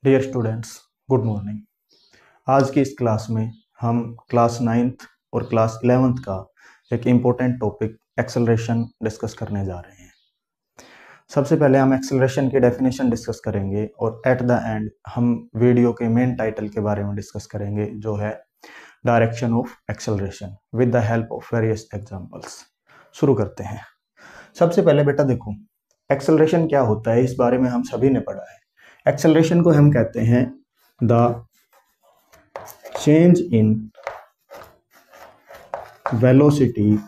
Dear students, good morning. आज की इस क्लास में हम क्लास 9th और क्लास 11th का एक इम्पोर्टेंट टॉपिक एक्सेलरेशन डिस्कस करने जा रहे हैं। सबसे पहले हम एक्सेलरेशन की डेफिनेशन डिस्कस करेंगे और एट द एंड हम वीडियो के मेन टाइटल के बारे में डिस्कस करेंगे, जो है direction of acceleration with the help of various examples. शुरू करते हैं। सबसे पहले बेटा देखो, एक्सेलरेशन क्या होता है इस बारे में हम सभी ने पढ़ा है। एक्सेलरेशन को हम कहते हैं the change in velocity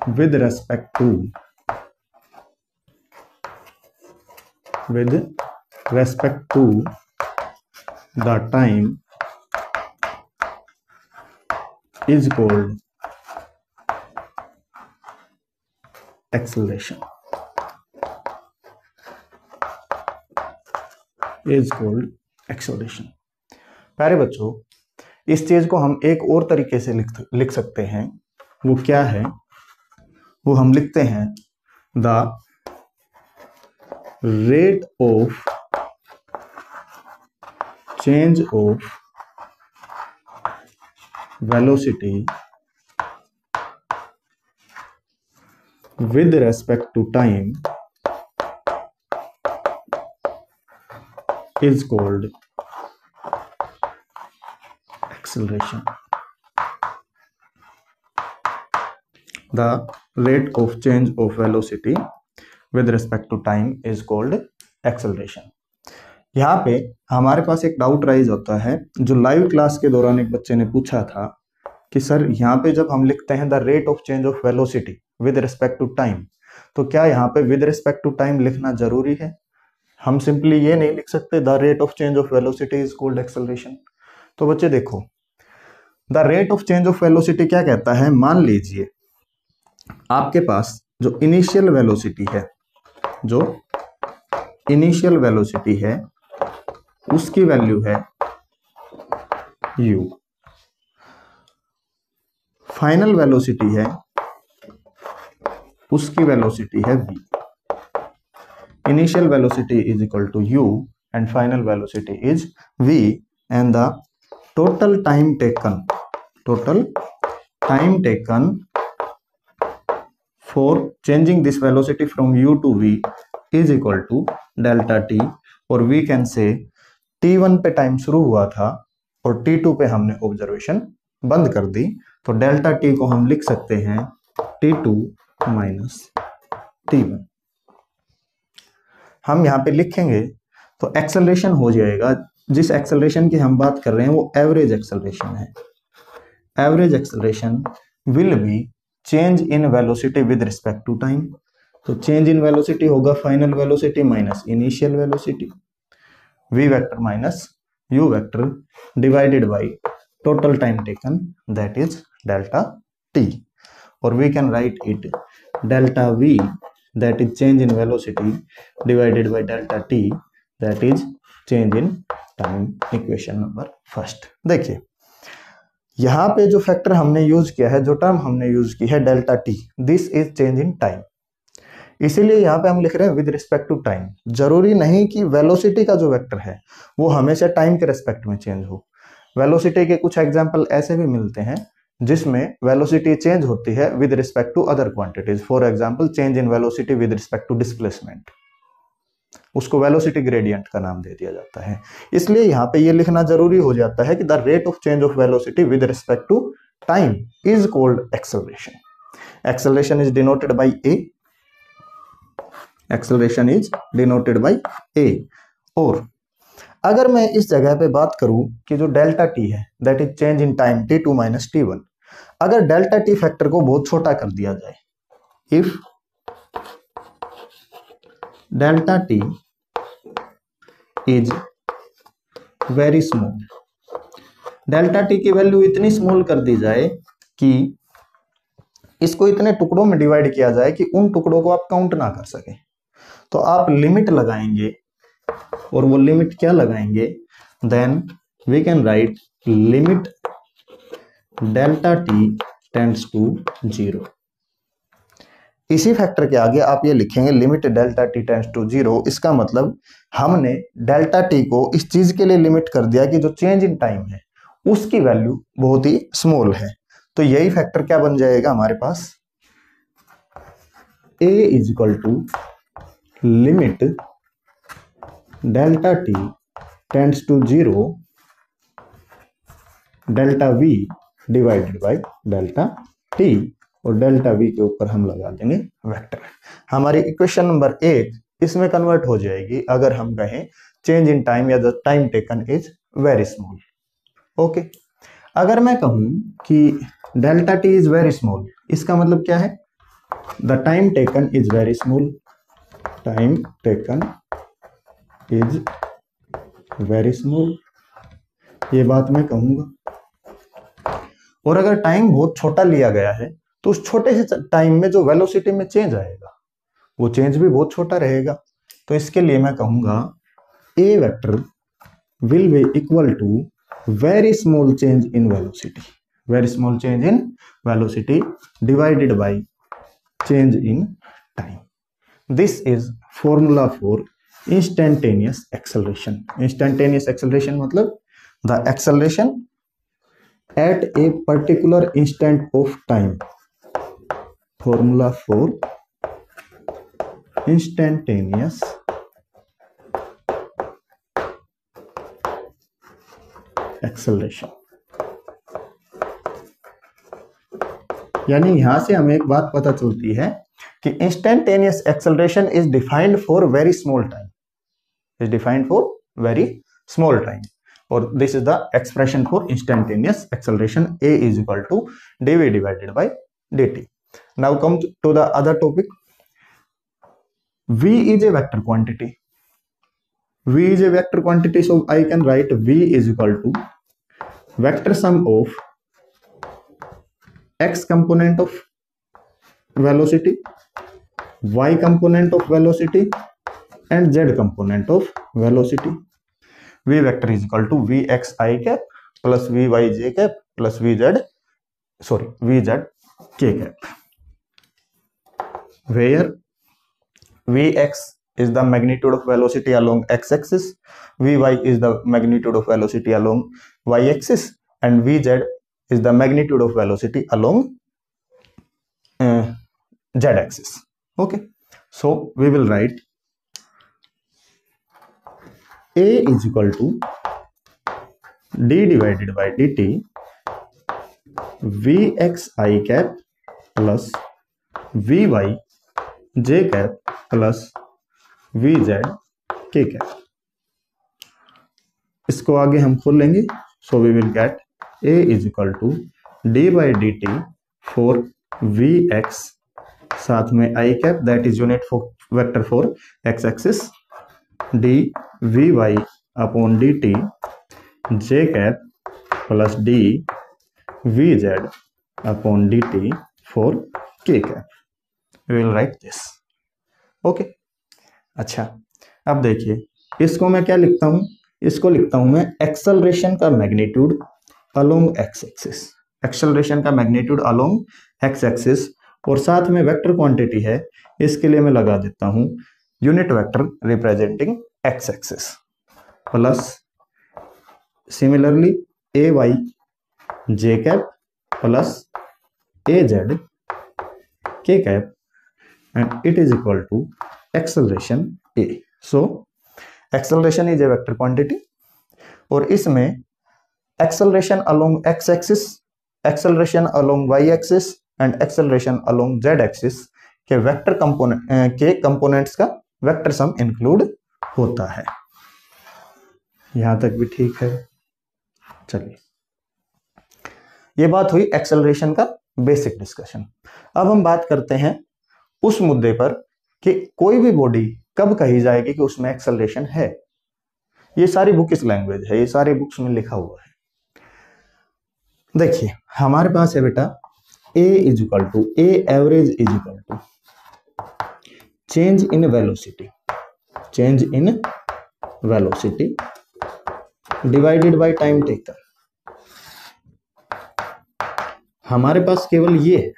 with respect to the time is called acceleration. प्यारे बच्चों, इस चीज को हम एक और तरीके से लिख सकते हैं। वो क्या है? वो हम लिखते हैं the rate of change of velocity with respect to time is called acceleration. The rate of change of velocity with respect to time is called acceleration. यहाँ पे हमारे पास एक डाउट राइज होता है, जो लाइव क्लास के दौरान एक बच्चे ने पूछा था कि सर यहाँ पे जब हम लिखते हैं the rate of change of velocity with respect to time, तो क्या यहाँ पे विद रिस्पेक्ट टू टाइम लिखना जरूरी है? हम सिंपली ये नहीं लिख सकते the rate of change of velocity is called acceleration? तो बच्चे देखो, the rate of change of velocity क्या कहता है? मान लीजिए आपके पास जो इनिशियल वेलोसिटी है उसकी वैल्यू है u, फाइनल वेलोसिटी है उसकी वेलोसिटी है v। Initial velocity is equal to u and final velocity is v, and the total time taken for changing this velocity from u to v is equal to delta t, और we can say t1 पे time शुरू हुआ था और t2 पे हमने observation बंद कर दी, तो डेल्टा t को हम लिख सकते हैं t2 माइनस t1। हम यहाँ पे लिखेंगे तो एक्सेलरेशन हो जाएगा। जिस एक्सेलरेशन की हम बात कर रहे हैं वो एवरेज एक्सेलरेशन है। Average acceleration will be change in velocity with respect to time. तो चेंज इन वेलोसिटी होगा final velocity minus initial velocity, v vector minus u vector divided by total time taken, that is delta t, और we can write it delta v, that is change in velocity, divided by delta t, that is change in time. Equation number first देखिए, यहाँ पे जो factor हमने use किया है, जो term हमने यूज की है delta T, this is change in time. इसीलिए यहाँ पे हम लिख रहे हैं विद रिस्पेक्ट टू टाइम। जरूरी नहीं कि वेलोसिटी का जो वेक्टर है वो हमेशा टाइम के रिस्पेक्ट में चेंज हो। वेलोसिटी के कुछ एग्जांपल ऐसे भी मिलते हैं जिसमें वेलोसिटी चेंज होती है with respect to other quantities. For example change in velocity with respect to displacement, उसको वेलोसिटी ग्रेडियंट का नाम दे दिया जाता है। इसलिए यहाँ पे ये लिखना जरूरी हो जाता है कि the rate of change of velocity with respect to time is called acceleration. Acceleration is denoted by a. Acceleration is denoted by a. और अगर मैं इस जगह पे बात करूं कि जो डेल्टा टी है that is change in time t2 minus t1, अगर डेल्टा टी फैक्टर को बहुत छोटा कर दिया जाए, if delta T is very small, delta T की वैल्यू इतनी स्मॉल कर दी जाए कि इसको इतने टुकड़ों में डिवाइड किया जाए कि उन टुकड़ों को आप काउंट ना कर सके, तो आप लिमिट लगाएंगे। और वो लिमिट क्या लगाएंगे? Then we can write limit delta t tends to 0। इसी फैक्टर के आगे आप ये लिखेंगे limit delta t tends to 0। इसका मतलब हमने डेल्टा टी को इस चीज के लिए लिमिट कर दिया कि जो चेंज इन टाइम है उसकी वैल्यू बहुत ही स्मॉल है। तो यही फैक्टर क्या बन जाएगा हमारे पास, a is equal to limit delta t tends to 0 delta v divided by delta t, और डेल्टा v के ऊपर हम लगा देंगे वेक्टर। हमारी इक्वेशन नंबर 1 इसमें कन्वर्ट हो जाएगी अगर हम कहें चेंज इन टाइम या the time taken is very small. Okay, अगर मैं कहूं कि delta T is very small, इसका मतलब क्या है, the time taken is very small, time taken is very small, ये बात मैं कहूंगा। और अगर टाइम बहुत छोटा लिया गया है तो उस छोटे से टाइम में जो वेलोसिटी में चेंज आएगा वो चेंज भी बहुत छोटा रहेगा। तो इसके लिए मैं कहूंगा a vector will be equal to very small change in velocity, very small change in velocity divided by change in time. This is formula for instantaneous acceleration. Instantaneous acceleration मतलब the acceleration at a particular instant of time, formula for instantaneous acceleration। यानी यहां से हमें एक बात पता चलती है कि instantaneous acceleration is defined for very small time, is defined for very small time, और this is the expression for instantaneous acceleration, a is equal to dv divided by dt। Now come to the other topic. V is a vector quantity, v is a vector quantity, so I can write v is equal to vector sum of x component of velocity, y component of velocity and z component of velocity। v vector is equal to vxi cap plus vyj cap plus vz k cap, where vx is the magnitude of velocity along x-axis, vy is the magnitude of velocity along y-axis, and vz is the magnitude of velocity along z-axis। Okay, so we will write a is equal to d divided by dt vxi cap plus vy j cap plus vz k cap। इसको आगे हम खोल लेंगे, so we will get a is equal to d by dt for vx, साथ में i cap that is unit for vector for x axis, d vy upon dt j cap plus d vz upon dt for k cap। we will write this। Okay, अच्छा अब देखिए इसको मैं क्या लिखता हूं, इसको लिखता हूं मैं एक्सेलरेशन का magnitude along x axis, acceleration का मैग्नीट्यूड अलोंग एक्स एक्सिस, और साथ में वेक्टर क्वांटिटी है, इसके लिए मैं लगा देता हूं unit vector representing x axis, plus similarly a y j cap plus a z k cap, and it is equal to acceleration a। so acceleration is a vector quantity, और इसमें acceleration along x axis, acceleration along y axis and acceleration along z axis के vector component के components का vector sum include होता है। यहां तक भी ठीक है। चलिए, ये बात हुई एक्सेलरेशन का बेसिक डिस्कशन। अब हम बात करते हैं उस मुद्दे पर कि कोई भी बॉडी कब कही जाएगी कि उसमें एक्सेलरेशन है। ये सारी बुक किस लैंग्वेज है, ये सारी बुक्स में लिखा हुआ है। देखिए हमारे पास है बेटा a is equal to a average is equal to change in velocity, change in velocity divided by time taken. हमारे पास केवल ये है,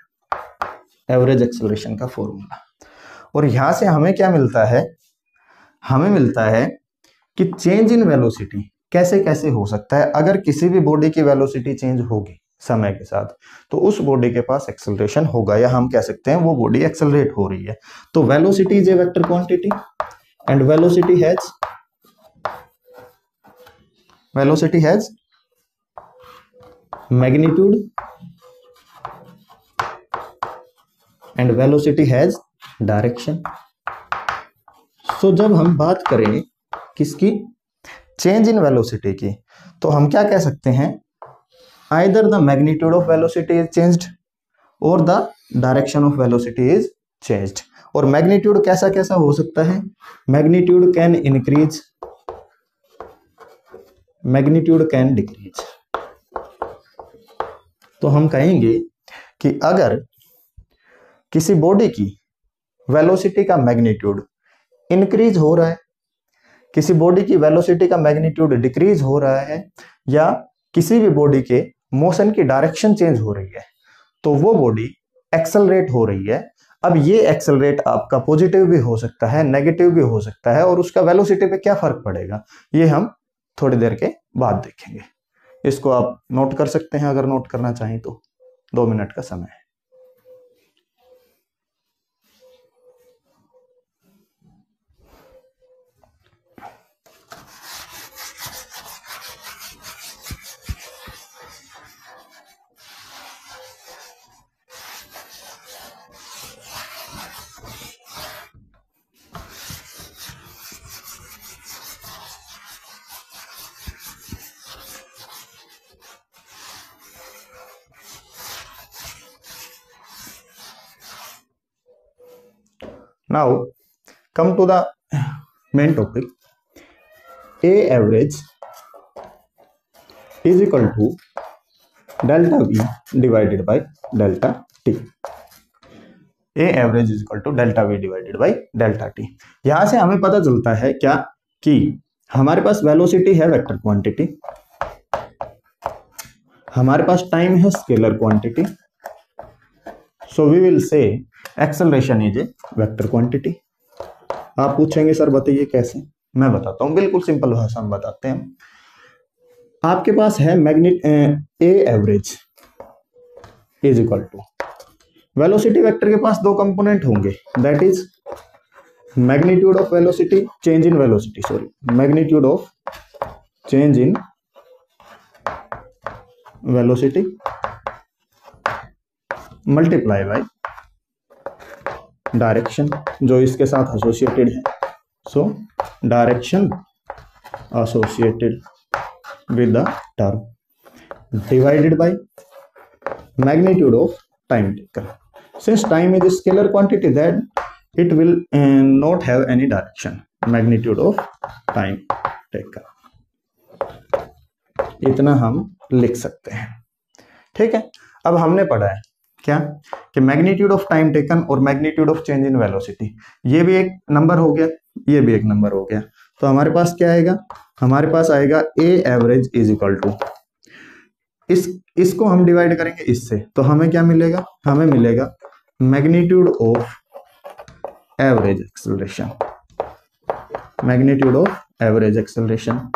एवरेज एक्सेलरेशन का फॉर्मूला। और यहां से हमें क्या मिलता है, हमें मिलता है कि चेंज इन वेलोसिटी कैसे कैसे हो सकता है। अगर किसी भी बॉडी की वेलोसिटी चेंज होगी समय के साथ तो उस बॉडी के पास एक्सेलरेशन होगा, या हम कह सकते हैं वो बॉडी एक्सेलरेट हो रही है। तो velocity is a vector quantity and velocity has magnitude and velocity has direction. So जब हम बात करें किसकी, चेंज इन वेलोसिटी की, तो हम क्या कह सकते हैं, either the magnitude of velocity is changed और the direction of velocity is changed. और मैग्नीट्यूड कैसा कैसा हो सकता है, magnitude can increase, magnitude can decrease. तो हम कहेंगे कि अगर किसी बॉडी की वेलोसिटी का मैग्नीट्यूड इंक्रीज हो रहा है, किसी बॉडी की वेलोसिटी का मैग्नीट्यूड डिक्रीज हो रहा है, या किसी भी बॉडी के मोशन की डायरेक्शन चेंज हो रही है, तो वो बॉडी एक्सेलरेट हो रही है। अब ये एक्सेलरेट आपका पॉजिटिव भी हो सकता है, नेगेटिव भी हो सकता है, और उसका वेलोसिटी पे क्या फर्क पड़ेगा ये हम थोड़ी देर के बाद देखेंगे। इसको आप नोट कर सकते हैं अगर नोट करना चाहें तो, 2 मिनट का समय है। Now come to the main topic. A average is equal to delta V divided by delta T. A average is equal to delta V divided by delta T. यहां से हमें पता चलता है क्या कि हमारे पास वेलोसिटी है वेक्टर क्वांटिटी, हमारे पास टाइम है scalar quantity, so we will say acceleration is a vector quantity. आप पूछेंगे सर बताइए कैसे, मैं बताता हूं, बिल्कुल सिंपल भाषा में बताते हैं। आपके पास है a average is equal to, velocity vector के पास 2 कंपोनेंट होंगे, that is magnitude of velocity, change in velocity, sorry, magnitude of change in velocity multiply by direction जो इसके साथ एसोसिएटेड है। So direction associated with the term divided by magnitude of time taken. Since time is a scalar quantity, that it will not have any direction. Magnitude of time taken. इतना हम लिख सकते हैं, ठीक है। अब हमने पढ़ा है क्या कि मैग्नीट्यूड ऑफ टाइम टेकन और magnitude of change in velocity, ये भी एक नंबर हो गया, ये भी एक नंबर हो गया। तो हमारे पास क्या आएगा, हमारे पास आएगा a average is equal to, इसको हम डिवाइड करेंगे इससे, तो हमें क्या मिलेगा, हमें मिलेगा magnitude of average acceleration, magnitude of average acceleration.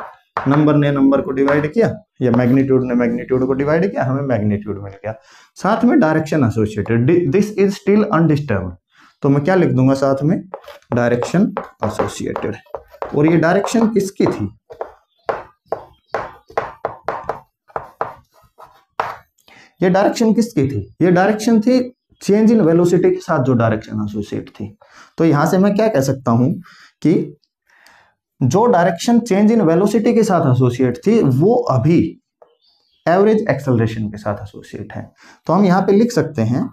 Number ने नंबर को डिवाइड किया या मैग्नीट्यूड ने मैग्नीट्यूड को डिवाइड किया, हमें मैग्नीट्यूड मिल गया। साथ में direction associated, this is still undisturbed, तो मैं क्या लिख दूंगा साथ में, डायरेक्शन एसोसिएटेड। और ये डायरेक्शन किसकी थी, ये डायरेक्शन किसकी थी, ये डायरेक्शन थी चेंज इन वेलोसिटी के साथ जो डायरेक्शन एसोसिएट थी। तो यहां से मैं क्या कह सकता हूं कि जो डायरेक्शन चेंज इन वेलोसिटी के साथ एसोसिएट थी वो अभी एवरेज एक्सेलरेशन के साथ एसोसिएट है। तो हम यहां पे लिख सकते हैं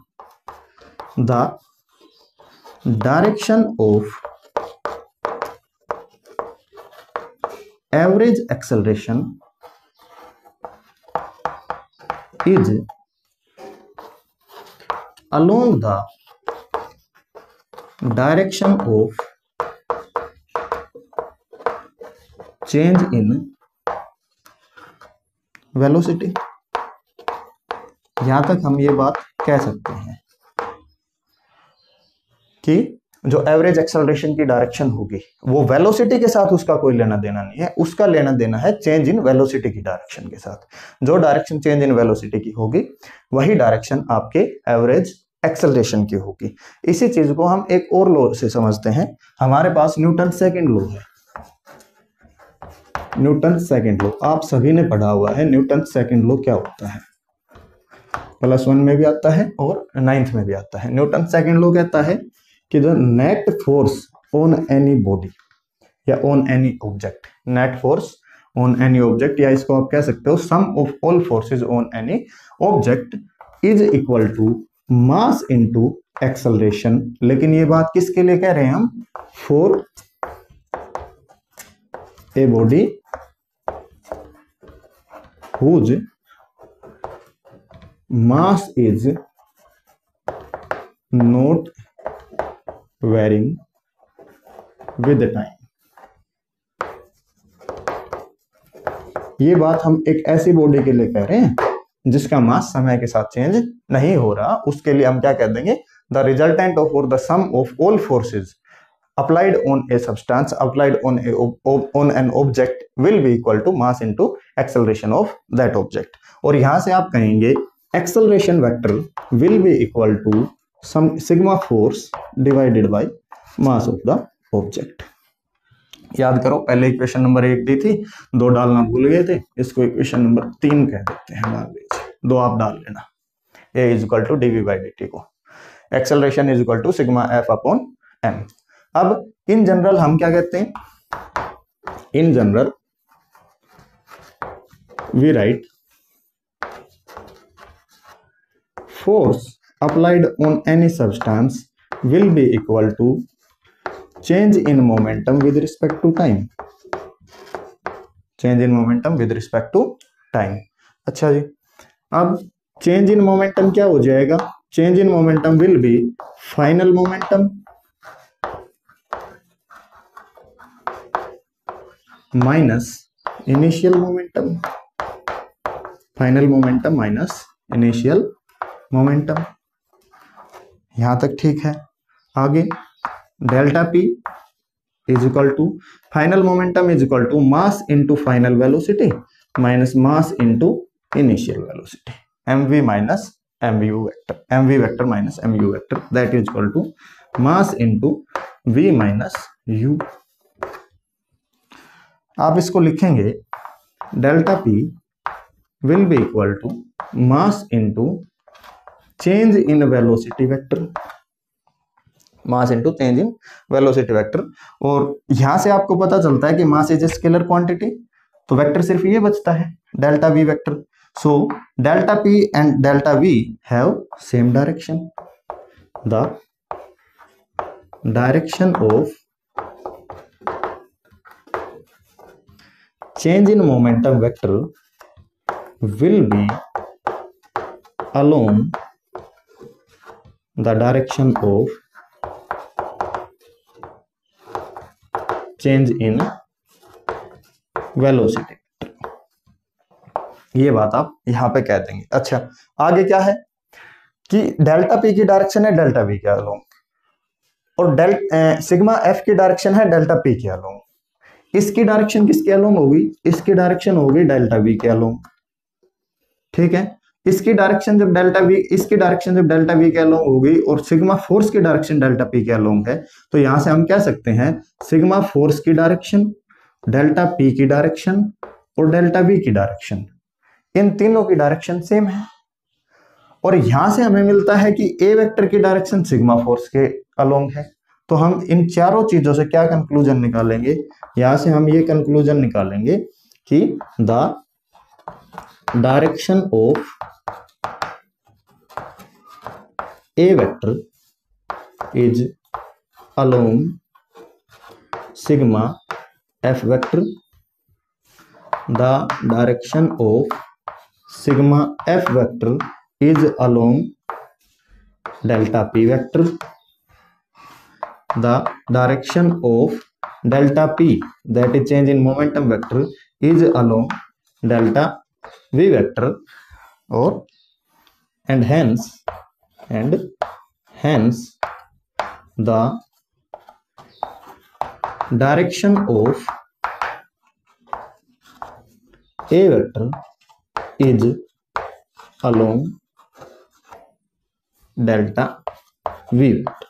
the direction of average acceleration is along the direction of change in velocity। यहां तक हम ये बात कह सकते हैं। कि जो एवरेज एक्सेलरेशन की डायरेक्शन होगी वो वेलोसिटी के साथ उसका कोई लेना देना नहीं है, उसका लेना देना है चेंज इन वेलोसिटी की डायरेक्शन के साथ। जो डायरेक्शन चेंज इन वेलोसिटी की होगी वही डायरेक्शन आपके एवरेज एक्सेलरेशन की होगी। इसी चीज को हम एक और लॉ से समझते हैं। हमारे पास न्यूटन सेकंड लॉ है, न्यूटन सेकंड लॉ आप सभी ने पढ़ा हुआ है। न्यूटन सेकंड लॉ क्या होता है, +1 में भी आता है और 9th में भी आता है। न्यूटन सेकंड लॉ कहता है कि the net force on any body या on any object, net force on any object, या इसको आप कह सकते हो sum of all forces on any object is equal to mass into acceleration. लेकिन ये बात किसके लिए कह रहे हैं हम, for a body whose mass is not varying with time. ये बात हम एक ऐसी बॉडी के लिए कह रहे हैं जिसका मास समय के साथ चेंज नहीं हो रहा, उसके लिए हम क्या कह देंगे, द रिजल्टेंट ऑफ और the sum of all forces applied on a substance applied on an object will be equal to mass into acceleration of that object। और यहां से आप कहेंगे acceleration vector will be equal to some sigma force divided by mass of the object। याद करो पहले equation number 1 दी थी, 2 डालना भूल गए थे, इसको इक्वेशन नंबर 3 कह देते हैं, मान लीजिए 2 आप डाल लेना। a is equal to dv by dt को acceleration is equal to sigma f upon m। अब इन जनरल हम क्या कहते हैं, in general we write force applied on any substance will be equal to change in momentum with respect to time, change in momentum with respect to time. अच्छा जी, अब change in momentum क्या हो जाएगा, change in momentum will be final momentum minus initial momentum, final momentum minus initial momentum. यहां तक ठीक है। आगे delta p is equal to final momentum is equal to mass into final velocity minus mass into initial velocity, mv minus mu vector, mv vector minus mu vector, that is equal to mass into v minus u। आप इसको लिखेंगे delta p will be equal to mass into change in velocity vector, mass into change in velocity vector. और यहां से आपको पता चलता है कि mass is a scalar quantity, तो वेक्टर सिर्फ ये बचता है delta v vector. So delta P and delta we have same direction, the direction of change in momentum vector will be along the direction of change in velocity। ये बात आप यहां पे कह देंगे। अच्छा, आगे क्या है कि डेल्टा पी की डायरेक्शन है डेल्टा वी के अलोंग, और सिग्मा एफ की डायरेक्शन है डेल्टा पी के अलोंग। इसकी डायरेक्शन किसके अलोंग होगी, इसकी डायरेक्शन होगी डेल्टा वी के अलोंग, ठीक है। इसकी डायरेक्शन जब डेल्टा वी, इसकी डायरेक्शन जब डेल्टा वी के अलोंग होगी और सिग्मा फोर्स की डायरेक्शन डेल्टा पी के अलोंग है, तो यहां से हम कह सकते हैं सिग्मा फोर्स की डायरेक्शन, डेल्टा पी की डायरेक्शन और डेल्टा वी की डायरेक्शन, इन तीनों की डायरेक्शन सेम है। और यहां से हमें मिलता है कि ए वेक्टर की डायरेक्शन सिग्मा फोर्स के अलोंग है। तो हम इन चारों चीजों से क्या कंक्लूजन निकालेंगे, यहां से हम ये कंक्लूजन निकालेंगे कि the direction of a vector is along sigma F vector, the direction of sigma F vector is along delta P vector, the direction of delta p, that is change in momentum vector, is along delta v vector, or and hence the direction of a vector is along delta v vector.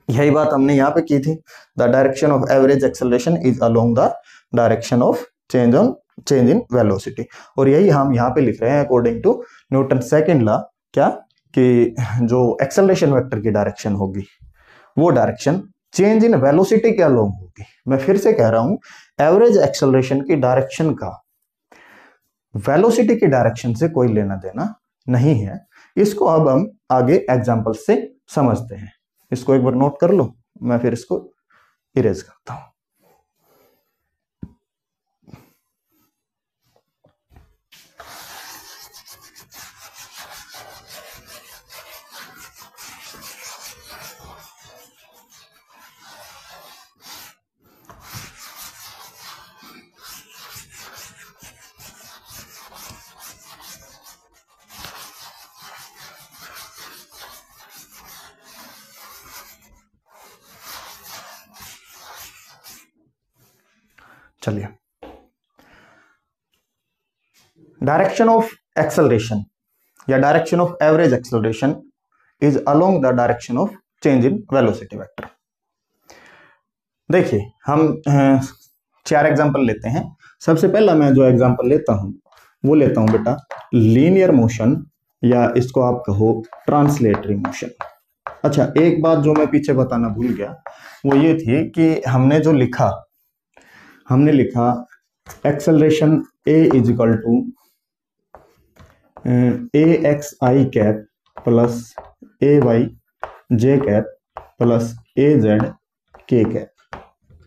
यही बात हमने यहां पे की थी, the direction of average acceleration is along the direction of change in velocity. और यही हम यहाँ पे लिख रहे हैं according to Newton second law, क्या कि जो एक्सेलरेशन वेक्टर की डायरेक्शन होगी वो डायरेक्शन चेंज इन वेलोसिटी के अलोंग होगी। मैं फिर से कह रहा हूं, एवरेज एक्सेलरेशन की डायरेक्शन का वेलोसिटी की डायरेक्शन से कोई लेना देना नहीं है। इसको अब हम आगे एग्जांपल से समझते हैं। इसको एक बार नोट कर लो, मैं फिर इसको इरेज करता हूं। चलिए, डायरेक्शन ऑफ एक्सेलरेशन या direction of average acceleration is along the direction of change in velocity vector. देखिए, हम 4 एग्जांपल लेते हैं। सबसे पहला मैं जो एग्जांपल लेता हूं वो लेता हूं बेटा लीनियर मोशन, या इसको आप कहो ट्रांसलेटरी मोशन। अच्छा, एक बात जो मैं पीछे बताना भूल गया वो ये थी कि हमने लिखा acceleration a is equal to a x i cap plus a y j cap plus a z k cap,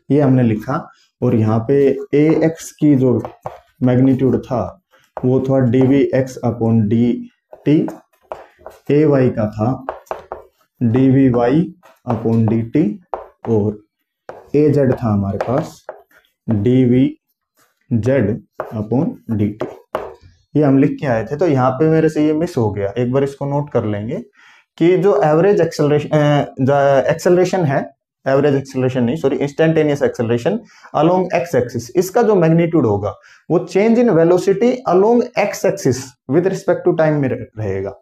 ये हमने लिखा। और यहाँ पे ए एक्स की जो मैग्नीट्यूड था वो था d v x upon d t, a y का था d v y upon d t, और ए जेड था हमारे पास d v z upon d t. ये हम लिख के आए थे, तो यहाँ पे मेरे से ये मिस हो गया। एक बार इसको नोट कर लेंगे कि जो एवरेज एक्सेलरेशन है, एवरेज एक्सेलरेशन नहीं sorry instantaneous acceleration along x axis, इसका जो मैग्नीट्यूड होगा वो change in velocity along x axis with respect to time में रहेगा।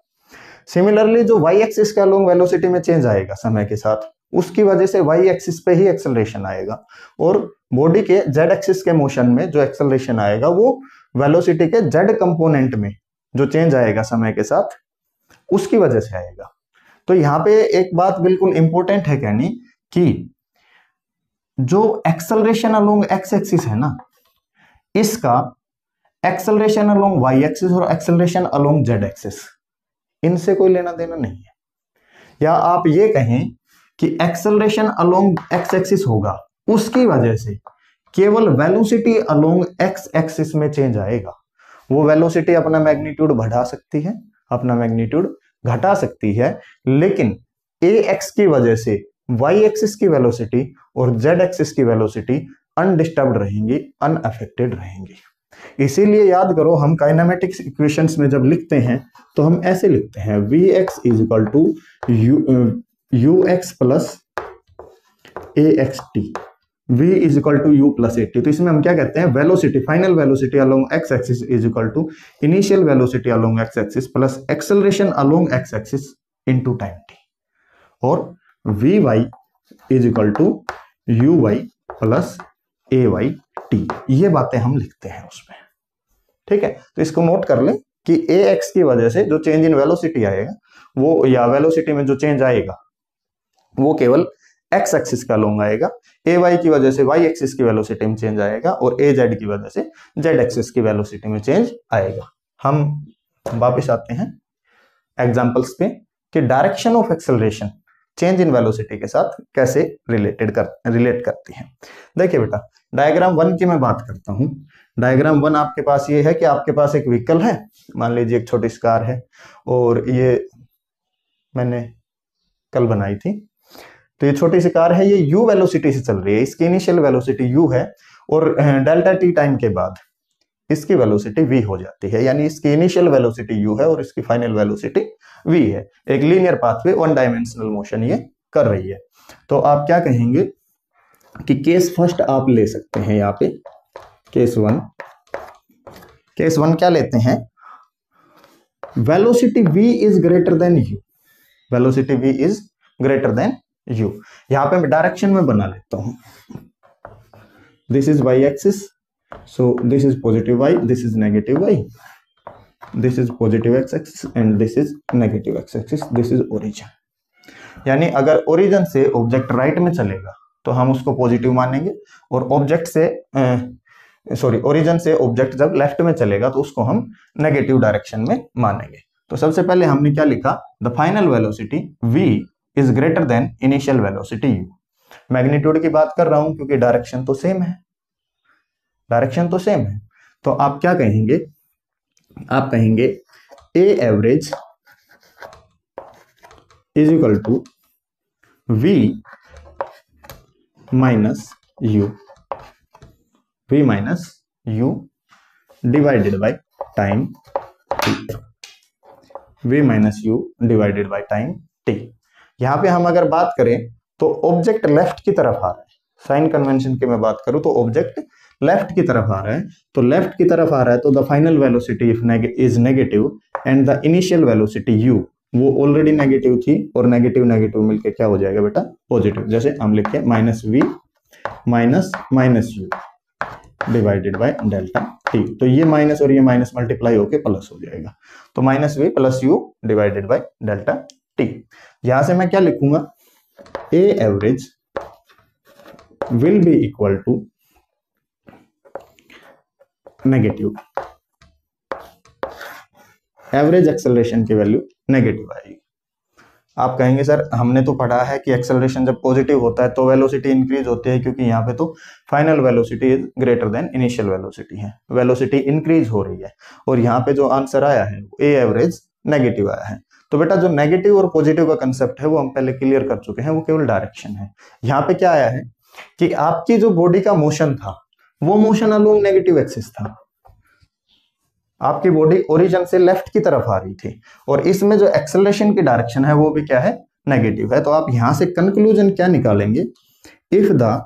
सिमिलरली जो वाई एक्सिस के अलोंग वेलोसिटी में चेंज आएगा समय के साथ, उसकी वजह से वाई एक्सिस पे ही एक्सेलरेशन आएगा, और बॉडी के जेड एक्सिस के मोशन में जो एक्सेलरेशन आएगा वो वेलोसिटी के जेड कंपोनेंट में जो चेंज आएगा समय के साथ उसकी वजह से आएगा। तो यहाँ पे एक बात बिल्कुल इंपॉर्टेंट है कहनी कि जो एक्सेलरेशन अलोंग एक्स एक्सिस है ना, इसका एक्सेलरेशन अलोंग वाई एक्सिस और एक्सेलरेशन अलोंग जेड एक्सिस, इनसे कोई लेना देना नहीं है। या आप ये कहें कि एक्सेलरेशन अलोंग एक्स एक्सिस होगा, उसकी वजह से केवल वेलोसिटी अलोंग एक्स एक्सिस में चेंज आएगा। वो वेलोसिटी अपना मैग्नीट्यूड बढ़ा सकती है, अपना मैग्नीट्यूड घटा सकती है, लेकिन ए एक्स की वजह से वाई एक्सिस की वेलोसिटी और जेड एक्सिस की वेलोसिटी अनडिस्टर्ब्ड रहेंगी, अनअफेक्टेड रहेंगी। इसीलिए याद करो, हम काइनेमेटिक्स इक्वेशंस में जब लिखते हैं तो हम ऐसे लिखते हैं v x is equal to u x plus a x t, v is equal to u plus a t. तो इसमें हम क्या कहते हैं, velocity, final velocity along x axis is equal to initial velocity along x axis plus acceleration along x axis into time t, और v y is equal to u y plus a y t. ये बातें हम लिखते हैं उसमें, ठीक है। तो इसको नोट कर लें कि ए एक्स की वजह से जो चेंज इन वेलोसिटी आएगा वो, या वेलोसिटी में जो चेंज आएगा वो केवल एक्स एक्सिस का अलोंग आएगा, ए वाई की वजह से वाई एक्सिस की वेलोसिटी में चेंज आएगा, और ए जेड की वजह से जेड एक्सिस की वेलोसिटी में चेंज आएगा। हम वापस आते हैं एग्जांपल्स पे कि direction of acceleration change in velocity के साथ कैसे रिलेट करती है। देखिए बेटा, डायग्राम 1 की मैं बात करता हूं। डायग्राम 1 आपके पास ये है कि आपके पास एक व्हीकल है, मान लीजिए एक छोटी सी कार है, और ये मैंने कल बनाई थी। तो ये छोटी सी कार है, ये u वेलोसिटी से चल रही है, इसकी इनिशियल वेलोसिटी u है, और डेल्टा टी टाइम के बाद इसकी वेलोसिटी v हो जाती है, यानी इसकी इनिशियल वेलोसिटी u है और इसकी फाइनल वेलोसिटी v है। एक linear pathway one dimensional motion ये कर रही है। तो आप क्या कहेंगे कि केस फर्स्ट आप ले सकते हैं यहाँ पे, केस वन क्या लेते हैं, velocity v is greater than u, velocity v is greater than u। यहां पे मैं डायरेक्शन में बना लेता हूं, this is y axis, so this is positive y, this is negative y, this is positive x axis and this is negative x axis, this is origin. यानी अगर origin से ऑब्जेक्ट राइट में चलेगा तो हम उसको पॉजिटिव मानेंगे, और ऑब्जेक्ट से ओरिजिन से ऑब्जेक्ट जब लेफ्ट में चलेगा तो उसको हम नेगेटिव डायरेक्शन में मानेंगे। तो सबसे पहले हमने क्या लिखा, the final velocity v is greater then initial velocity u। Magnitude की बात कर रहा हूं क्योंकि डायरेक्शन तो सेम है, डायरेक्शन तो सेम है। तो आप क्या कहेंगे, आप कहेंगे a average is equal to v minus u, v minus u divided by time t, v minus u divided by time t। यहां पे हम अगर बात करें तो ऑब्जेक्ट लेफ्ट की तरफ आ रहा है, साइन कन्वेंशन की मैं बात करूं तो ऑब्जेक्ट लेफ्ट की तरफ आ रहा है, तो लेफ्ट की तरफ आ रहा है तो the final velocity is negative and the initial velocity u वो ऑलरेडी नेगेटिव थी, और नेगेटिव नेगेटिव मिलके क्या हो जाएगा बेटा, पॉजिटिव। जैसे हम लिखे minus v minus minus u divided by delta T, तो ये माइनस और ये माइनस मल्टीप्लाई होके प्लस हो जाएगा, तो minus v plus u divided by delta t. यहां से मैं क्या लिखूंगा, a average will be equal to negative, average acceleration की वैल्यू नेगेटिव आएगी। आप कहेंगे सर हमने तो पढ़ा है कि एक्सेलरेशन जब पॉजिटिव होता है तो वेलोसिटी इंक्रीज होती है, क्योंकि यहाँ पे तो final velocity is greater then initial velocity है, वेलोसिटी इंक्रीज हो रही है, और यहाँ पे जो आंसर आया है ए एवरेज नेगेटिव आया है। तो बेटा जो नेगेटिव और पॉजिटिव का कंसेप्ट है वो हम पहले क्लियर कर चुके हैं, वो केवल डायरेक्शन है। यहाँ पे क्या आया है कि आपकी जो बॉडी का मोशन था वो मोशन अलोंग नेगेटिव एक्सिस था, आपकी बॉडी ओरिजिन से लेफ्ट की तरफ आ रही थी, और इसमें जो एक्सेलरेशन की डायरेक्शन है वो भी क्या है, नेगेटिव है। तो आप यहां से कंक्लूजन क्या निकालेंगे, इफ द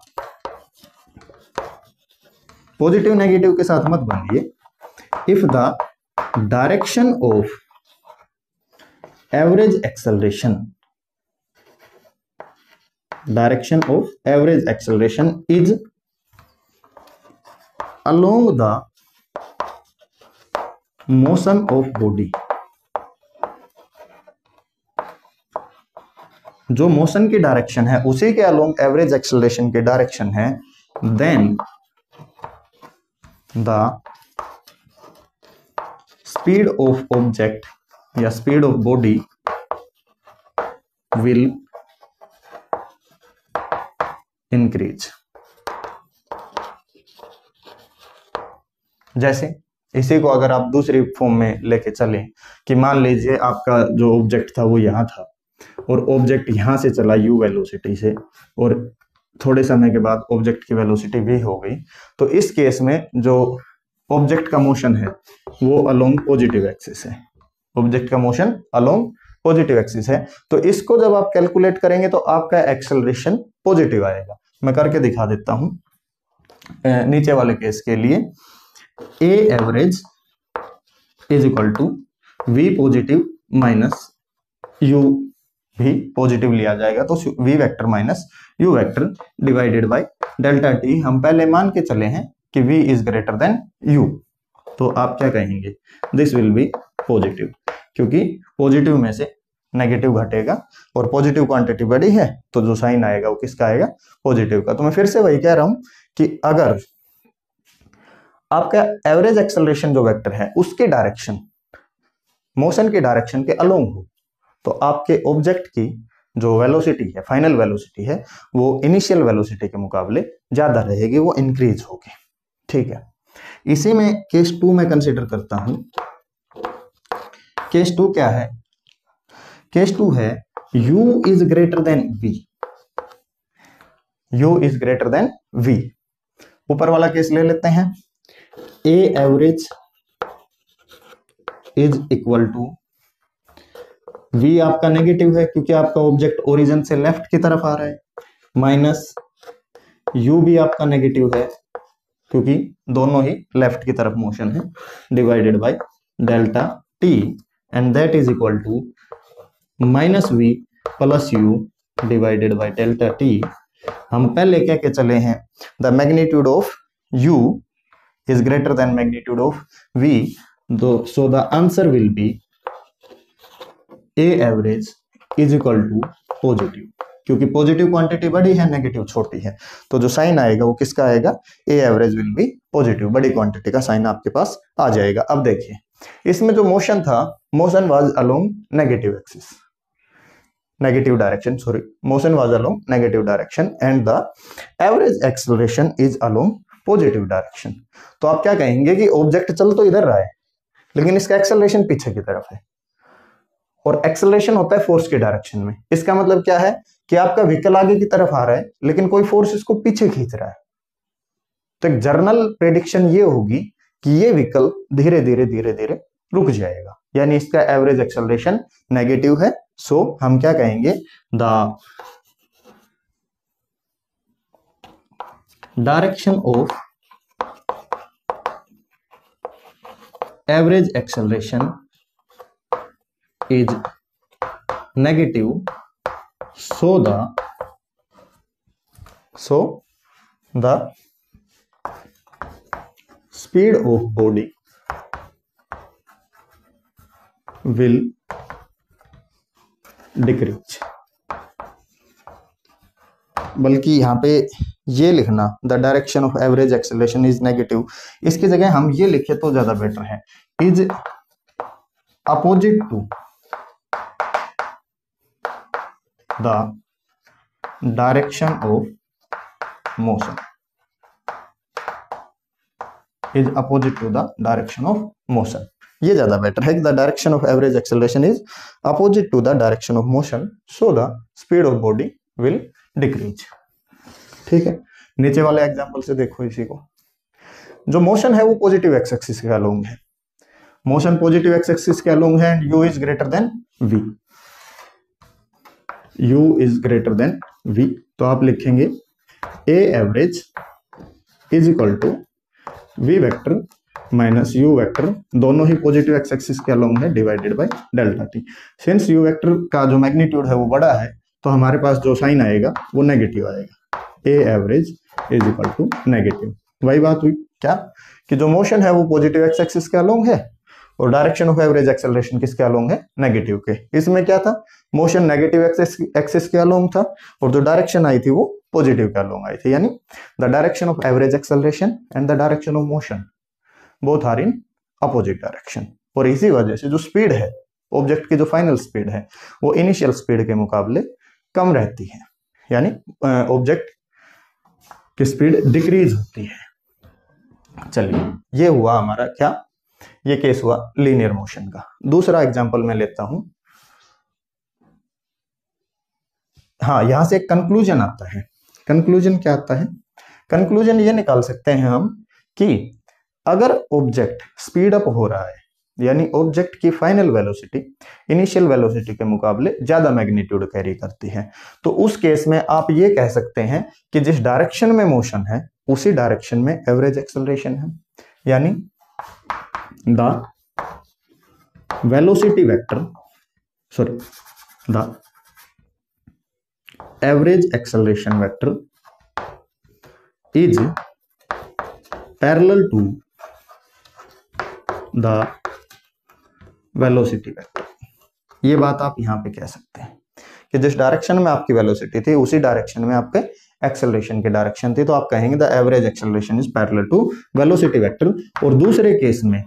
पॉजिटिव नेगेटिव के साथ मत बनिए, if the direction of average acceleration, direction of average acceleration is along the motion of body, जो मोशन की डायरेक्शन है उसी के अलोंग एवरेज एक्सेलरेशन की डायरेक्शन है, then the speed of object या speed of body will increase. जैसे इसी को अगर आप दूसरी फॉर्म में लेके चलें कि मान लीजिए आपका जो ऑब्जेक्ट था वो यहाँ था, और ऑब्जेक्ट यहाँ से चला u वेलोसिटी से, और थोड़े समय के बाद ऑब्जेक्ट की वेलोसिटी v हो गई, तो इस केस में जो ऑब्जेक्ट का मोशन है वो अलोंग पॉजिटिव एक्सिस है, ऑब्जेक्ट का मोशन अलोंग पॉजिटिव एक्सिस है। तो इसको जब आप कैलकुलेट करेंगे तो आपका एक्सेलरेशन पॉजिटिव आएगा। मैं करके दिखा देता हूं नीचे वाले केस के लिए, a average is equal to v positive minus u भी पॉजिटिव लिया जाएगा, तो v vector minus u vector divided by delta t। हम पहले मान के चले हैं कि v is greater than u, तो आप क्या कहेंगे, दिस विल बी पॉजिटिव, क्योंकि पॉजिटिव में से नेगेटिव घटेगा और पॉजिटिव क्वांटिटी बड़ी है तो जो साइन आएगा वो किसका आएगा, पॉजिटिव का। तो मैं फिर से वही कह रहा हूं कि अगर आपका एवरेज एक्सेलरेशन जो वेक्टर है उसकी डायरेक्शन मोशन की डायरेक्शन के अलोंग हो, तो आपके ऑब्जेक्ट की जो वेलोसिटी है, फाइनल वेलोसिटी है, वो इनिशियल वेलोसिटी के मुकाबले ज्यादा रहेगी, वो इंक्रीज होगी। ठीक है, इसी में केस 2 में कंसीडर करता हूं। केस 2 क्या है, केस 2 है u is greater than v, u is greater than v। ऊपर वाला केस ले लेते हैं, a average is equal to, v आपका नेगेटिव है क्योंकि आपका ऑब्जेक्ट ओरिजिन से लेफ्ट की तरफ आ रहा है, माइनस u भी आपका नेगेटिव है क्योंकि दोनों ही लेफ्ट की तरफ मोशन है, divided by delta t, and that is equal to minus v plus u divided by delta t। हम पहले कह के चले हैं the magnitude of u is greater than magnitude of v, so the answer will be a average is equal to positive, क्योंकि positive quantity बड़ी है, negative छोटी है, तो जो साइन आएगा वो किसका आएगा, a average will be positive, बड़ी क्वांटिटी का साइन आपके पास आ जाएगा। अब देखिए इसमें जो मोशन था, motion was along negative axis, negative direction, sorry, motion was along negative direction and the average acceleration is along positive direction. तो आप क्या कहेंगे कि ऑब्जेक्ट चल तो इधर रहा है लेकिन इसका एक्सेलरेशन पीछे की तरफ है, और एक्सेलरेशन होता है फोर्स के डायरेक्शन में। इसका मतलब क्या है कि आपका व्हीकल आगे की तरफ आ रहा है लेकिन कोई फोर्स इसको पीछे खींच रहा है। तो एक जर्नल प्रेडिक्शन ये होगी कि ये व्हीकल धीरे धीरे धीरे धीरे रुक जाएगा, यानी इसका एवरेज एक्सेलरेशन नेगेटिव है। सो हम क्या कहेंगे, the direction of average acceleration is negative, so the speed of body will decrease। बल्कि यहाँ पे ये लिखना the direction of average acceleration is negative, इसकी जगह हम ये लिखे तो ज्यादा बेटर है, is opposite to the direction of motion, is opposite to the direction of motion, ये ज्यादा बेटर है। The direction of average acceleration is opposite to the direction of motion, so the speed of body will decrease. ठीक है, नीचे वाले example से देखो इसी को, जो मोशन है वो पॉजिटिव एक्स एक्सिस के अलोंग है, मोशन पॉजिटिव एक्स एक्सिस के अलोंग है and u is greater than v, u is greater than v, तो आप लिखेंगे a average is equal to v vector minus u vector, दोनों ही पॉजिटिव एक्स एक्सिस के अलोंग है, divided by delta t। Since u vector का जो magnitude है वो बड़ा है तो हमारे पास जो साइन आएगा वो नेगेटिव आएगा, a average is equal to negative. वही बात हुई क्या कि जो मोशन है वो पॉजिटिव एक्स एक्सिस के अलोंग है और डायरेक्शन ऑफ एवरेज एक्सेलरेशन किसके अलोंग है, नेगेटिव के। इसमें क्या था, मोशन नेगेटिव एक्सिस के अलोंग था और जो डायरेक्शन आई थी वो पॉजिटिव के अलोंग आई थी, यानी the direction of average acceleration and the direction of motion both are in opposite direction. और इसी वजह से जो स्पीड है ऑब्जेक्ट की, जो फाइनल स्पीड है वो इनिशियल स्पीड के मुकाबले कम रहती है, यानी ऑब्जेक्ट की स्पीड डिक्रीज होती है। चलिए, ये हुआ हमारा क्या, ये केस हुआ लीनियर मोशन का। दूसरा एग्जांपल मैं लेता हूं। हाँ, यहां से एक कंक्लूजन आता है। कंक्लूजन क्या आता है, कंक्लूजन ये निकाल सकते हैं हम कि अगर ऑब्जेक्ट स्पीड अप हो रहा है, यानी ऑब्जेक्ट की फाइनल वेलोसिटी इनिशियल वेलोसिटी के मुकाबले ज्यादा मैग्नीट्यूड कैरी करती है, तो उस केस में आप ये कह सकते हैं कि जिस डायरेक्शन में मोशन है उसी डायरेक्शन में एवरेज एक्सेलरेशन है, यानी the velocity vector, sorry, the average acceleration vector is parallel to the velocity vector. ये बात आप यहां पे कह सकते हैं कि जिस डायरेक्शन में आपकी वेलोसिटी थी उसी डायरेक्शन में आपके एक्सेलरेशन की डायरेक्शन थी, तो आप कहेंगे the average acceleration is parallel to velocity vector. और दूसरे केस में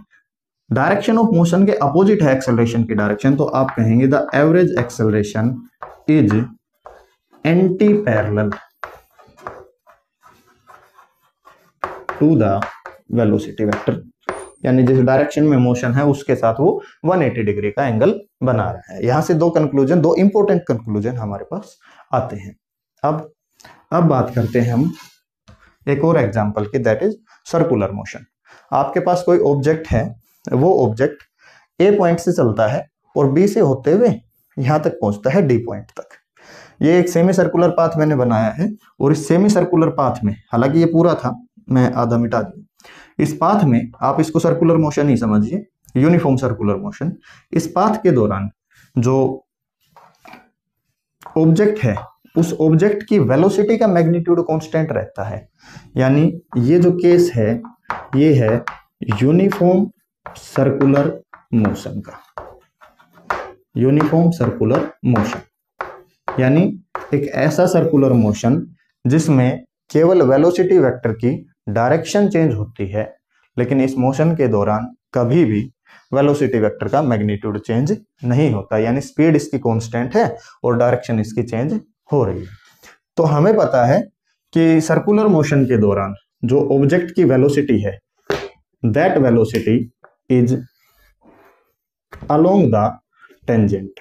डायरेक्शन ऑफ मोशन के अपोजिट है एक्सेलरेशन की डायरेक्शन, तो आप कहेंगे the average acceleration is anti parallel to the velocity vector, यानी जिस डायरेक्शन में मोशन है उसके साथ वो 180 डिग्री का एंगल बना रहा है। यहां से दो कंक्लूजन, दो इंपॉर्टेंट कंक्लूजन हमारे पास आते हैं। अब बात करते हैं हम एक और एग्जांपल की, दैट इज सर्कुलर मोशन। आपके पास कोई ऑब्जेक्ट है, वो ऑब्जेक्ट ए पॉइंट से चलता है और बी से होते हुए यहां तक पहुंचता है डी पॉइंट तक। ये एक सेमी सर्कुलर पाथ मैंने बनाया है, और इस सेमी सर्कुलर पाथ में, हालांकि ये पूरा था, मैं आधा मिटा दिया, इस पाथ में आप इसको सर्कुलर मोशन ही समझिए, यूनिफॉर्म सर्कुलर मोशन। इस पाथ के दौरान जो ऑब्जेक्ट है, उस ऑब्जेक्ट की वेलोसिटी का मैग्नीट्यूड कांस्टेंट रहता है। यानी ये जो केस है, ये है यूनिफॉर्म सर्कुलर मोशन का, यूनिफॉर्म सर्कुलर मोशन, यानी एक ऐसा सर्कुलर मोशन जिसमें केवल वेलोसिटी वेक्टर की डायरेक्शन चेंज होती है, लेकिन इस मोशन के दौरान कभी भी वेलोसिटी वेक्टर का मैग्नीट्यूड चेंज नहीं होता, यानी स्पीड इसकी कांस्टेंट है और डायरेक्शन इसकी चेंज हो रही है। तो हमें पता है कि सर्कुलर मोशन के दौरान जो ऑब्जेक्ट की वेलोसिटी है, that velocity is along the tangent,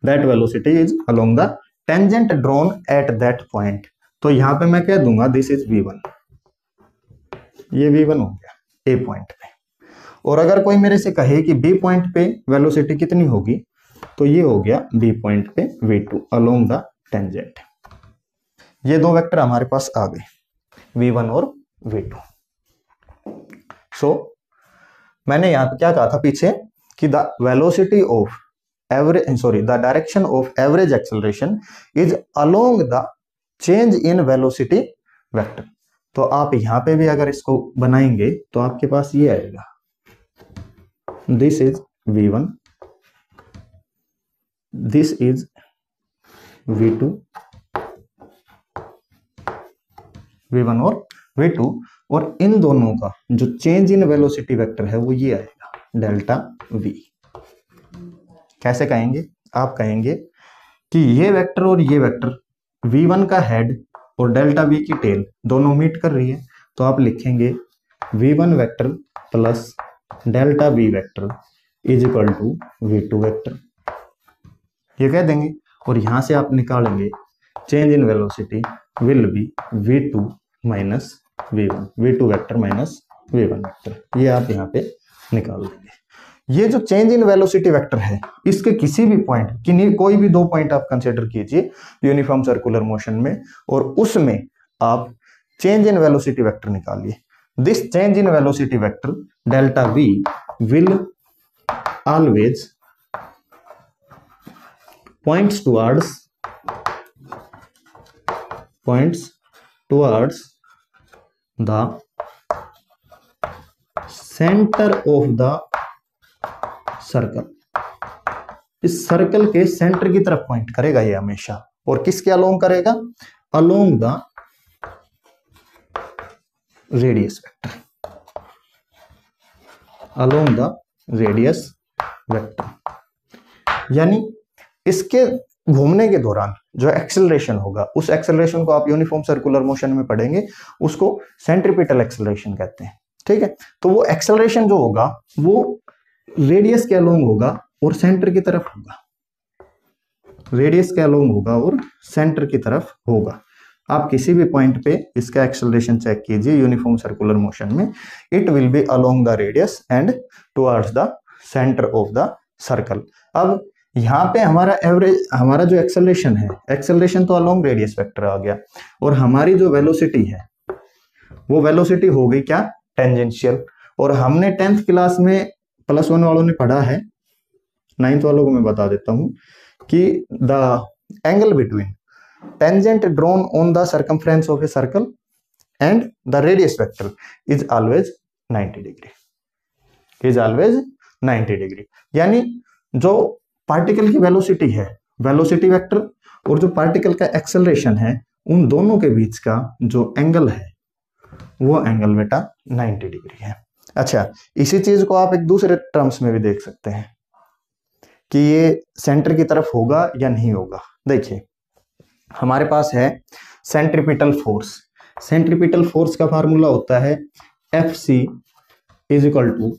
that velocity is along the tangent drawn at that point. तो यहां पे मैं कह दूंगा दिस इज v1, ये v1 हो गया ए पॉइंट पे। और अगर कोई मेरे से कहे कि बी पॉइंट पे वेलोसिटी कितनी होगी, तो ये हो गया बी पॉइंट पे v2 अलोंग द टेंजेंट। ये दो वेक्टर हमारे पास आ गए, v1 और v2। सो मैंने यहां पे क्या कहा था पीछे कि the velocity of the direction of average acceleration is along the change in velocity vector। तो आप यहां पे भी अगर इसको बनाएंगे तो आपके पास ये आएगा, this is v1, this is v2, v1 और v2, और इन दोनों का जो चेंज इन वेलोसिटी वेक्टर है वो ये आएगा डेल्टा v। कैसे कहेंगे? आप कहेंगे कि ये वेक्टर और ये वेक्टर v1 का हेड और डेल्टा v की टेल दोनों मीट कर रही है, तो आप लिखेंगे v1 vector plus delta v vector is equal to v2 vector, ये कह देंगे। और यहां से आप निकालेंगे change in velocity will be v2 minus v1, v2 vector minus v1 vector, ये आप यहाँ पे निकाल देंगे। ये जो चेंज इन वेलोसिटी वेक्टर है, इसके किसी भी पॉइंट, कोई भी दो पॉइंट आप कंसीडर कीजिए यूनिफॉर्म सर्कुलर मोशन में, और उसमें आप चेंज इन वेलोसिटी वेक्टर निकालिए। This change in velocity vector delta v will always points towards the center of the circle, इस सर्कल के सेंटर की तरफ पॉइंट करेगा ये हमेशा। और किसके अलोंग करेगा? Along the radius vector, along the radius vector. यानी इसके घूमने के दौरान जो एक्सेलरेशन होगा, उस एक्सेलरेशन को आप यूनिफॉर्म सर्कुलर मोशन में पढ़ेंगे, उसको सेंट्रीपिटल एक्सेलरेशन कहते हैं। ठीक है, तो वो एक्सेलरेशन जो होगा वो रेडियस के अलोंग होगा और सेंटर की तरफ होगा, रेडियस के अलोंग होगा और सेंटर की तरफ होगा। आप किसी भी पॉइंट पे इसका एक्सेलरेशन चेक कीजिए यूनिफॉर्म सर्कुलर मोशन में, it will be along the radius and towards the centre of the circle. अब यहाँ पे हमारा जो एक्सेलरेशन है, एक्सेलरेशन तो अलोंग रेडियस वेक्टर आ गया, और हमारी जो वेलोसिटी है वो वेलोसिटी हो गई क्या? टेंजेंशियल। और हमने 10th क्लास में +1 वालों ने पढ़ा है, 9th वालों को मैं बता देता हूं कि the angle between tangent drawn on the circumference of a circle and the radius vector is always 90 degree, is always 90 degree. यानी जो पार्टिकल की वेलोसिटी है, वेलोसिटी वेक्टर, और जो पार्टिकल का एक्सेलरेशन है, उन दोनों के बीच का जो एंगल है वो एंगल बेटा 90 डिग्री है। अच्छा, इसी चीज को आप एक दूसरे टर्म्स में भी देख सकते हैं कि ये सेंटर की तरफ होगा या नहीं होगा। देखिए हमारे पास है सेंट्रीपिटल फोर्स। सेंट्रीपिटल फोर्स का फार्मूला होता है Fc is equal to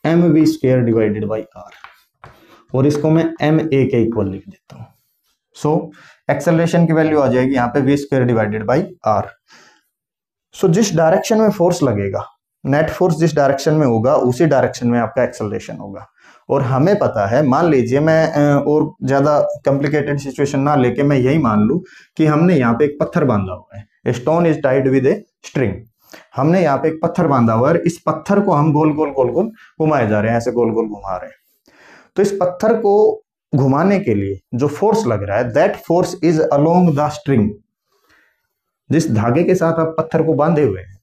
mv² divided by r, और इसको मैं ma के इक्वल लिख देता हूं। सो एक्सेलरेशन की वैल्यू आ जाएगी यहाँ पे v² डिवाइडेड बाई r। सो जिस डायरेक्शन में फोर्स लगेगा, नेट फोर्स जिस डायरेक्शन में होगा उसी डायरेक्शन में आपका एक्सेलरेशन होगा। और हमें पता है, मान लीजिए मैं और ज्यादा कॉम्प्लिकेटेड सिचुएशन ना लेके मैं यही मान लूं कि हमने यहाँ पे एक पत्थर बांधा हुआ है, stone is tied with a string. हमने यहाँ पे एक पत्थर बांधा हुआ है, इस पत्थर को हम गोल गोल गोल गोल घुमाए जा रहे हैं, ऐसे गोल गोल घुमा रहे हैं। तो इस पत्थर को घुमाने के लिए जो फोर्स लग रहा है, that force is along the string. जिस धागे के साथ आप पत्थर को बांधे हुए हैं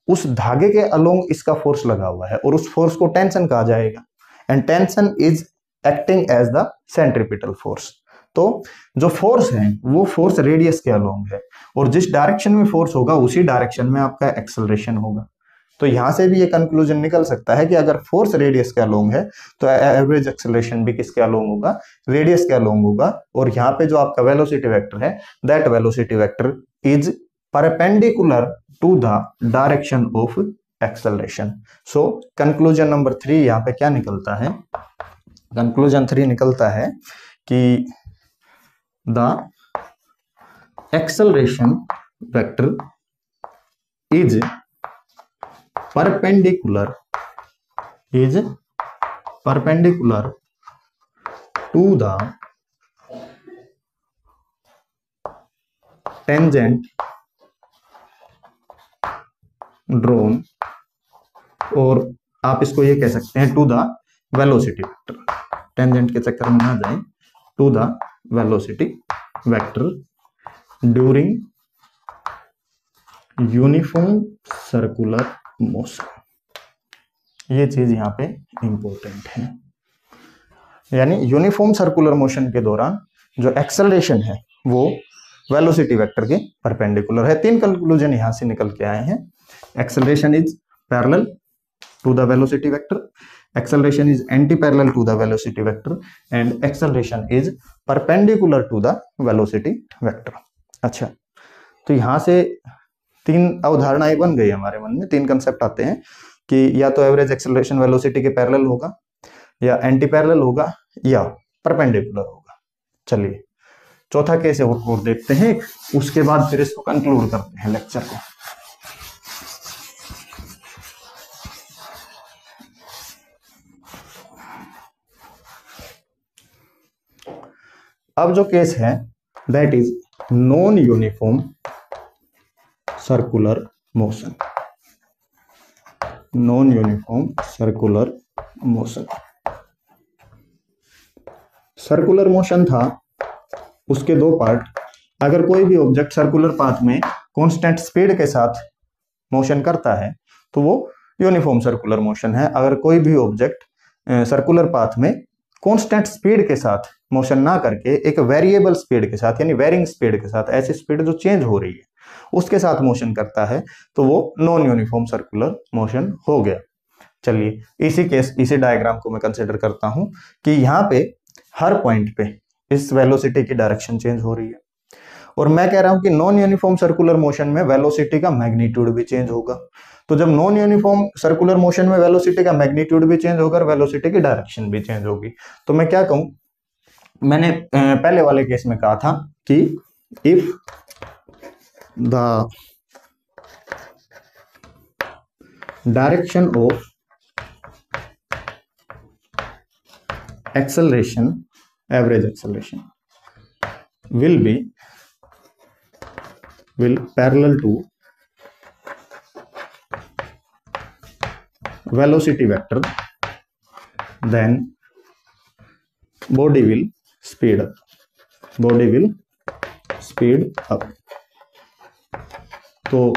उस धागे के अलोंग इसका फोर्स लगा हुआ है, और उस फोर्स को टेंशन कहा जाएगा। And tension is acting as the centripetal force. तो जो फोर्स है वो फोर्स रेडियस के अलोंग है, और जिस डायरेक्शन में फोर्स होगा उसी डायरेक्शन में आपका एक्सेलरेशन होगा। तो यहां से भी ये कंक्लूजन निकल सकता है कि अगर फोर्स रेडियस के अलोंग है तो एवरेज एक्सेलरेशन भी किसके अलोंग होगा, रेडियस के अलोंग होगा। और यहाँ पे जो आपका वेलोसिटी वेक्टर है, that velocity vector is perpendicular to the direction of acceleration. So conclusion number 3 यहाँ पे क्या निकलता है, कंक्लूजन 3 निकलता है कि the acceleration vector is perpendicular to the tangent drawn, और आप इसको ये कह सकते हैं to the velocity vector. Tangent के चक्कर में ना जाए, to the velocity vector during uniform circular motion. ये चीज यहां पे इंपॉर्टेंट है, यानी यूनिफॉर्म सर्कुलर मोशन के दौरान जो एक्सेलरेशन है वो वेलोसिटी वेक्टर के परपेंडिकुलर है। 3 कंक्लूजन यहां से निकल के आए हैं। Acceleration is parallel to the velocity vector, acceleration is anti parallel to the velocity vector, and acceleration is perpendicular to the velocity vector. अच्छा, तो यहां से 3 अवधारणाएं बन गई हमारे मन में, 3 कंसेप्ट आते हैं कि या तो एवरेज एक्सेलरेशन वेलोसिटी के पैरेलल होगा, या एंटी पैरेलल होगा, या परपेंडिकुलर होगा। चलिए चौथा केस और देखते हैं, उसके बाद फिर इसको कंक्लूड करते हैं लेक्चर को। अब जो केस है that is non uniform circular motion. Non uniform circular motion, circular motion था, उसके 2 पार्ट। अगर कोई भी ऑब्जेक्ट सर्कुलर पाथ में कांस्टेंट स्पीड के साथ मोशन करता है तो वो यूनिफॉर्म सर्कुलर मोशन है। अगर कोई भी ऑब्जेक्ट सर्कुलर पाथ में कांस्टेंट स्पीड के साथ मोशन ना करके एक वेरिएबल स्पीड के साथ, यानी वेरिंग स्पीड के साथ, ऐसी स्पीड जो चेंज हो रही है उसके साथ मोशन करता है, तो वो नॉन यूनिफॉर्म सर्कुलर मोशन हो गया। चलिए इसी डायग्राम को मैं कंसिडर करता हूं कि यहाँ पे हर पॉइंट पे इस वेलोसिटी की डायरेक्शन चेंज हो रही है, और मैं कह रहा हूं कि नॉन यूनिफॉर्म सर्कुलर मोशन में वेलोसिटी का मैग्नीट्यूड भी चेंज होगा। तो जब नॉन यूनिफॉर्म सर्कुलर मोशन में वेलोसिटी का मैग्नीट्यूड भी चेंज होगा और वेलोसिटी की डायरेक्शन भी चेंज होगी, तो मैं क्या कहूं, मैंने पहले वाले केस में कहा था कि if the direction of acceleration, average acceleration will parallel to velocity vector, then body will speed up। तो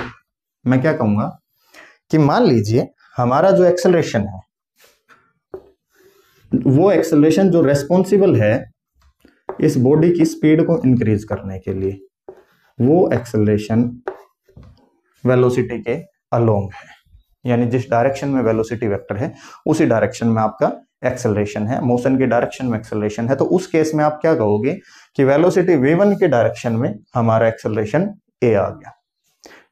मैं क्या कहूंगा कि मान लीजिए हमारा जो एक्सेलरेशन है वो एक्सेलरेशन जो रेस्पॉन्सिबल है इस बॉडी की स्पीड को इंक्रीज करने के लिए, वो एक्सेलरेशन वेलोसिटी के अलोंग है, यानी जिस डायरेक्शन में वेलोसिटी वेक्टर है उसी डायरेक्शन में आपका एक्सेलरेशन है, मोशन की डायरेक्शन में एक्सेलरेशन है। तो उस केस में आप क्या कहोगे कि वेलोसिटी v1 के डायरेक्शन में हमारा एक्सेलरेशन a आ गया।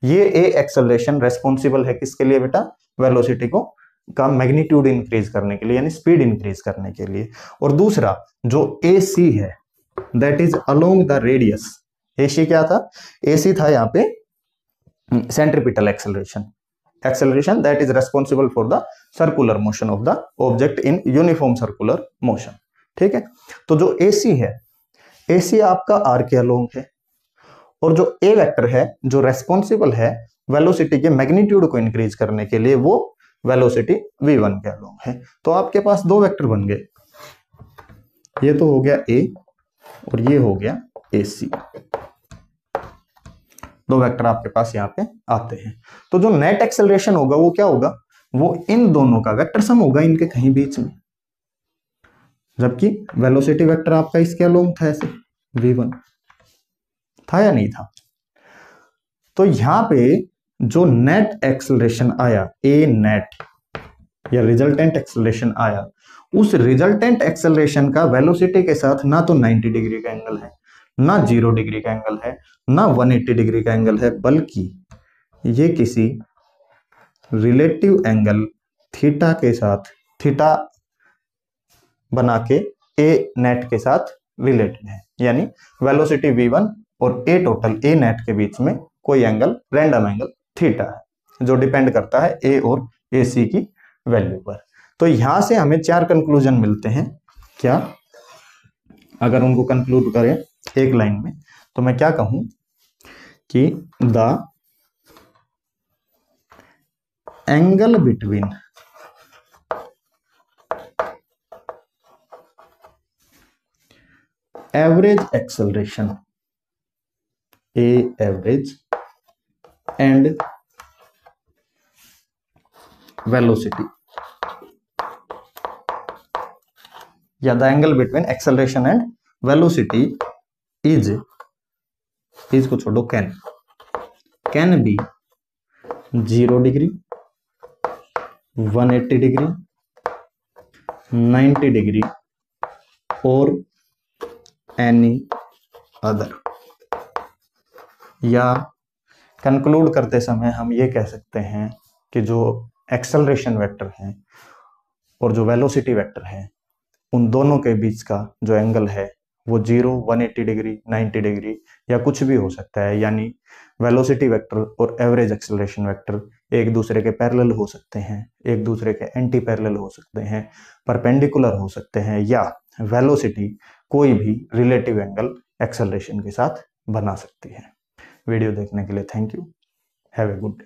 ये a एक्सेलरेशन रेस्पॉन्सिबल है किसके लिए बेटा, वेलोसिटी को का मैग्नीट्यूड इंक्रीज करने के लिए, यानी स्पीड इंक्रीज करने के लिए। और दूसरा जो AC है that is along the radius. AC क्या था, AC था यहाँ पे centripetal acceleration that is responsible for the circular motion of the object in uniform circular motion। ठीक है, तो जो AC है, AC आपका r के अलोंग है, और जो A वेक्टर है जो रेस्पॉन्सिबल है वेलोसिटी के मैग्नीट्यूड को इंक्रीज करने के लिए, वो वेलोसिटी v1 के अलोंग है। तो आपके पास दो वेक्टर बन गए, ये तो हो गया A और ये हो गया AC, दो वेक्टर आपके पास यहाँ पे आते हैं। तो जो नेट एक्सेलरेशन होगा वो क्या होगा, वो इन दोनों का वेक्टर सम होगा इनके कहीं बीच में, जबकि वेलोसिटी वेक्टर आपका इसके अलोंग था, ऐसे v1 था या नहीं था। तो यहां पे जो नेट एक्सेलरेशन आया, ए नेट या रिजल्टेंट एक्सेलरेशन आया, उस रिजल्टेंट एक्सेलरेशन का वेलोसिटी के साथ ना तो 90 डिग्री का एंगल है, ना 0 डिग्री का एंगल है, ना 180 डिग्री का एंगल है, बल्कि ये किसी रिलेटिव एंगल थीटा के साथ, थीटा बना के ए नेट के साथ रिलेटेड है। यानी वेलोसिटी v1 और ए टोटल, ए नेट के बीच में कोई एंगल, रैंडम एंगल थीटा है, जो डिपेंड करता है ए और ए सी की वैल्यू पर। तो यहां से हमें 4 कंक्लूजन मिलते हैं। क्या, अगर उनको कंक्लूड करें एक लाइन में, तो मैं क्या कहूं कि the angle between average acceleration A average and velocity, या the angle between acceleration and velocity is को छोड़ो, can be 0 degree, 180 degree, 90 degree और एनी अदर। या कंक्लूड करते समय हम ये कह सकते हैं कि जो एक्सेलरेशन वेक्टर है और जो वेलोसिटी वेक्टर है, उन दोनों के बीच का जो एंगल है वो 0, 180 डिग्री, 90 डिग्री या कुछ भी हो सकता है। यानी वेलोसिटी वेक्टर और एवरेज एक्सेलरेशन वेक्टर एक दूसरे के पैरेलल हो सकते हैं, एक दूसरे के एंटी पैरेलल हो सकते हैं, परपेंडिकुलर हो सकते हैं, या वेलोसिटी कोई भी रिलेटिव एंगल एक्सेलरेशन के साथ बना सकती है। वीडियो देखने के लिए thank you, have a good day.